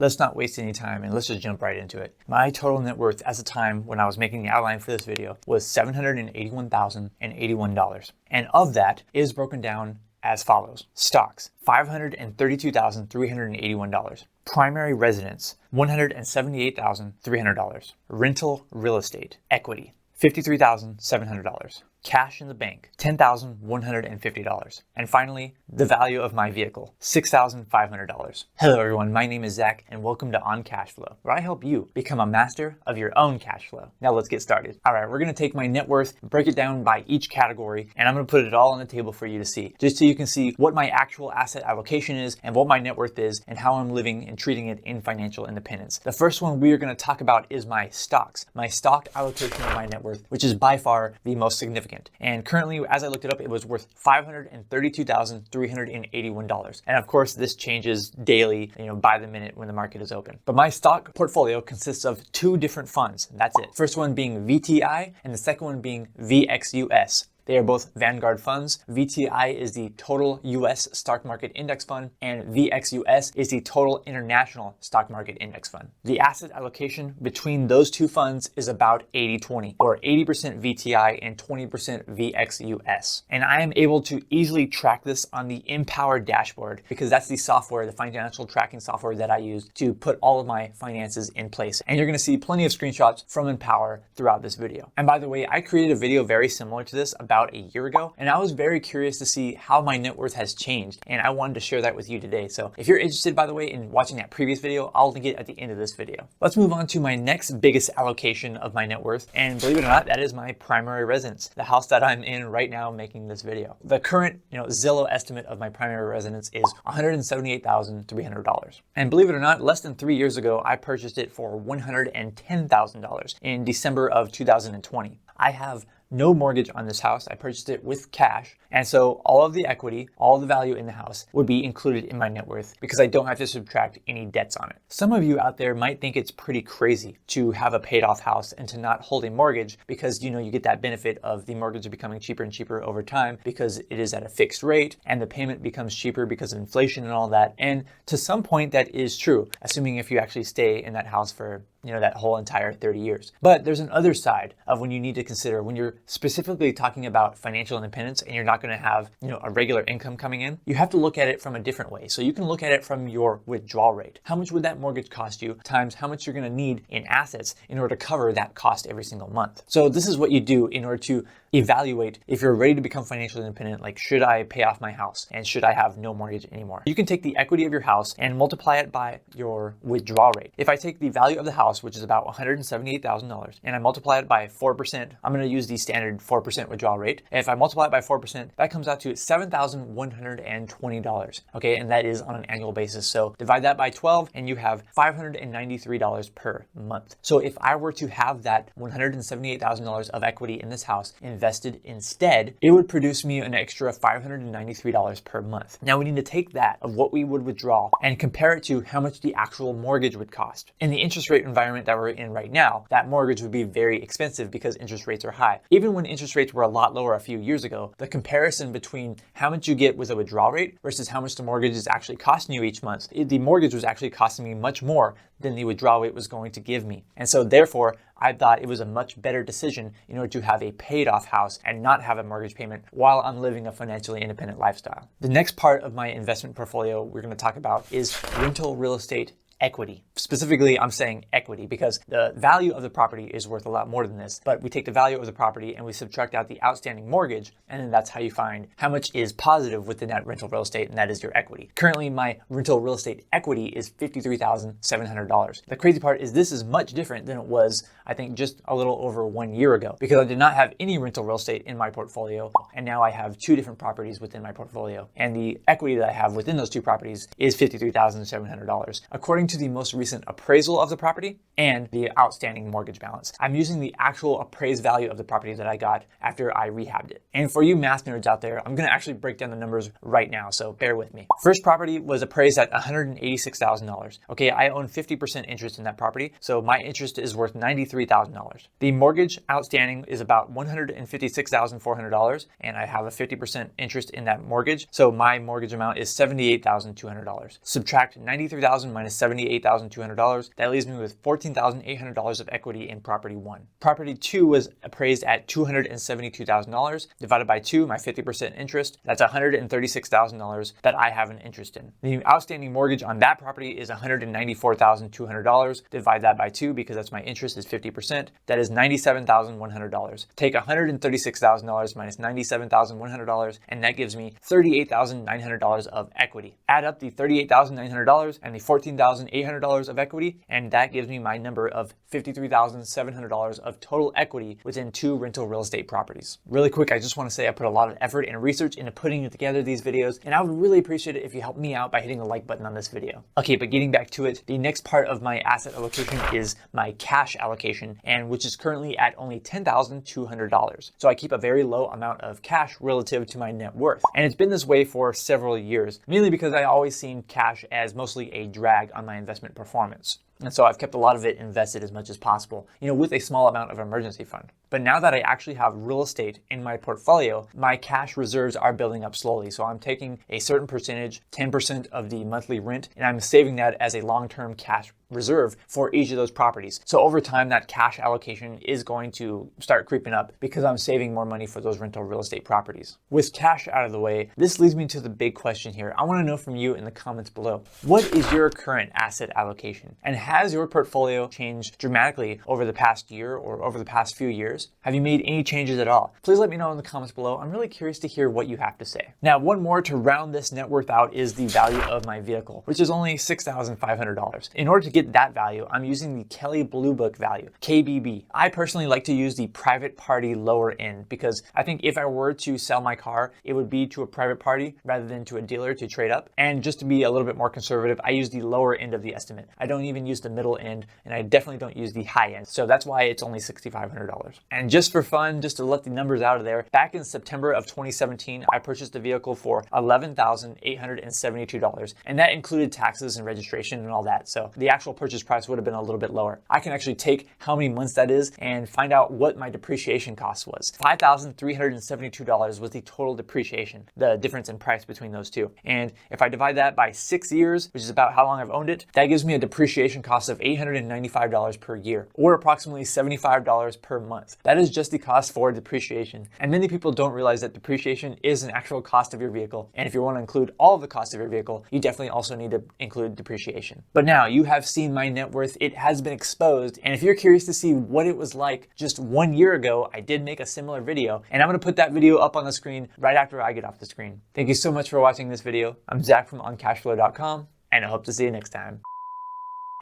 Let's not waste any time and let's just jump right into it. My total net worth at the time when I was making the outline for this video was $781,081. And of that is broken down as follows. Stocks, $532,381. Primary residence, $178,300. Rental real estate, equity, $53,700. Cash in the bank, $10,150. And finally, the value of my vehicle, $6,500. Hello everyone, my name is Zach and welcome to On Cash Flow, where I help you become a master of your own cash flow. Now let's get started. All right, we're gonna take my net worth, break it down by each category, and I'm gonna put it all on the table for you to see, just so you can see what my actual asset allocation is and what my net worth is and how I'm living and treating it in financial independence. The first one we are gonna talk about is my stocks, my stock allocation of my net worth, which is by far the most significant. And currently, as I looked it up, it was worth $532,381. And of course, this changes daily, by the minute when the market is open. But my stock portfolio consists of two different funds. That's it. First one being VTI and the second one being VXUS. They are both Vanguard funds. VTI is the total US stock market index fund, and VXUS is the total international stock market index fund. The asset allocation between those two funds is about 80-20, or 80% VTI and 20% VXUS. And I am able to easily track this on the Empower dashboard because that's the software, the financial tracking software that I use to put all of my finances in place. And you're gonna see plenty of screenshots from Empower throughout this video. And by the way, I created a video very similar to this about a year ago, and I was very curious to see how my net worth has changed, and I wanted to share that with you today. So if you're interested, by the way, in watching that previous video, I'll link it at the end of this video. Let's move on to my next biggest allocation of my net worth, and believe it or not, that is my primary residence, the house that I'm in right now making this video. The current Zillow estimate of my primary residence is $178,300. And believe it or not, less than 3 years ago, I purchased it for $110,000 in December of 2020. I have no mortgage on this house. I purchased it with cash. And so all of the equity, all the value in the house would be included in my net worth because I don't have to subtract any debts on it. Some of you out there might think it's pretty crazy to have a paid off house and to not hold a mortgage because you get that benefit of the mortgage becoming cheaper and cheaper over time because it is at a fixed rate and the payment becomes cheaper because of inflation and all that. And to some point that is true, assuming if you actually stay in that house for that whole entire 30 years. But there's an other side of when you need to consider when you're specifically talking about financial independence and you're not going to have, a regular income coming in, you have to look at it from a different way. So you can look at it from your withdrawal rate. How much would that mortgage cost you times how much you're going to need in assets in order to cover that cost every single month. So this is what you do in order to evaluate if you're ready to become financially independent, like should I pay off my house and should I have no mortgage anymore? You can take the equity of your house and multiply it by your withdrawal rate. If I take the value of the house, which is about $178,000, and I multiply it by 4%, I'm going to use the standard 4% withdrawal rate. And if I multiply it by 4%, that comes out to $7,120. Okay, and that is on an annual basis. So divide that by 12 and you have $593 per month. So if I were to have that $178,000 of equity in this house invested instead, it would produce me an extra $593 per month. Now we need to take that of what we would withdraw and compare it to how much the actual mortgage would cost. In the interest rate environment that we're in right now, that mortgage would be very expensive because interest rates are high. Even when interest rates were a lot lower a few years ago, the comparison between how much you get with a withdrawal rate versus how much the mortgage is actually costing you each month, the mortgage was actually costing me much more than the withdrawal rate was going to give me. And so therefore, I thought it was a much better decision in order to have a paid off house and not have a mortgage payment while I'm living a financially independent lifestyle. The next part of my investment portfolio we're going to talk about is rental real estate equity. Specifically, I'm saying equity because the value of the property is worth a lot more than this, but we take the value of the property and we subtract out the outstanding mortgage, and then that's how you find how much is positive within that rental real estate, and that is your equity. Currently, my rental real estate equity is $53,700. The crazy part is this is much different than it was, I think, just a little over 1 year ago because I did not have any rental real estate in my portfolio, and now I have two different properties within my portfolio, and the equity that I have within those two properties is $53,700. According to the most recent appraisal of the property and the outstanding mortgage balance. I'm using the actual appraised value of the property that I got after I rehabbed it. And for you math nerds out there, I'm gonna actually break down the numbers right now, so bear with me. First property was appraised at $186,000. Okay, I own 50% interest in that property, so my interest is worth $93,000. The mortgage outstanding is about $156,400, and I have a 50% interest in that mortgage, so my mortgage amount is $78,200. Subtract $93,000 minus $78,200, $178,200. That leaves me with $14,800 of equity in property 1. Property 2 was appraised at $272,000. Divided by 2, my 50% interest, that's $136,000 that I have an interest in. The outstanding mortgage on that property is $194,200. Divide that by 2 because that's my interest is 50%. That is $97,100. Take $136,000 minus $97,100 and that gives me $38,900 of equity. Add up the $38,900 and the $14,800 of equity and that gives me my number of $53,700 of total equity within 2 rental real estate properties. Really quick, I just want to say I put a lot of effort and research into putting together these videos, and I would really appreciate it if you help me out by hitting the like button on this video. Okay, but getting back to it, the next part of my asset allocation is my cash allocation, and which is currently at only $10,200. So I keep a very low amount of cash relative to my net worth. And it's been this way for several years, mainly because I always seen cash as mostly a drag on my investment performance. And so I've kept a lot of it invested as much as possible, with a small amount of emergency fund. But now that I actually have real estate in my portfolio, my cash reserves are building up slowly. So I'm taking a certain percentage, 10% of the monthly rent, and I'm saving that as a long-term cash reserve for each of those properties. So over time, that cash allocation is going to start creeping up because I'm saving more money for those rental real estate properties. With cash out of the way, this leads me to the big question here. I want to know from you in the comments below, what is your current asset allocation? And has your portfolio changed dramatically over the past year or over the past few years? Have you made any changes at all? Please let me know in the comments below. I'm really curious to hear what you have to say. Now, one more to round this net worth out is the value of my vehicle, which is only $6,500. In order to get that value, I'm using the Kelley Blue Book value, KBB. I personally like to use the private party lower end because I think if I were to sell my car, it would be to a private party rather than to a dealer to trade up. And just to be a little bit more conservative, I use the lower end of the estimate. I don't even use the middle end, and I definitely don't use the high end. So that's why it's only $6,500. And just for fun, just to let the numbers out of there, back in September of 2017, I purchased the vehicle for $11,872. And that included taxes and registration and all that. So the actual purchase price would have been a little bit lower. I can actually take how many months that is and find out what my depreciation cost was. $5,372 was the total depreciation, the difference in price between those two. And if I divide that by 6 years, which is about how long I've owned it, that gives me a depreciation cost of $895 per year, or approximately $75 per month. That is just the cost for depreciation. And many people don't realize that depreciation is an actual cost of your vehicle. And if you want to include all of the cost of your vehicle, you definitely also need to include depreciation. But now you have seen my net worth. It has been exposed. And if you're curious to see what it was like just 1 year ago, I did make a similar video, and I'm going to put that video up on the screen right after I get off the screen. Thank you so much for watching this video. I'm Zach from OnCashflow.com, and I hope to see you next time.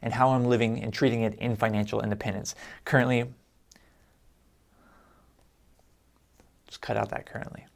And how I'm living and treating it in financial independence. Currently, just cut out that currently.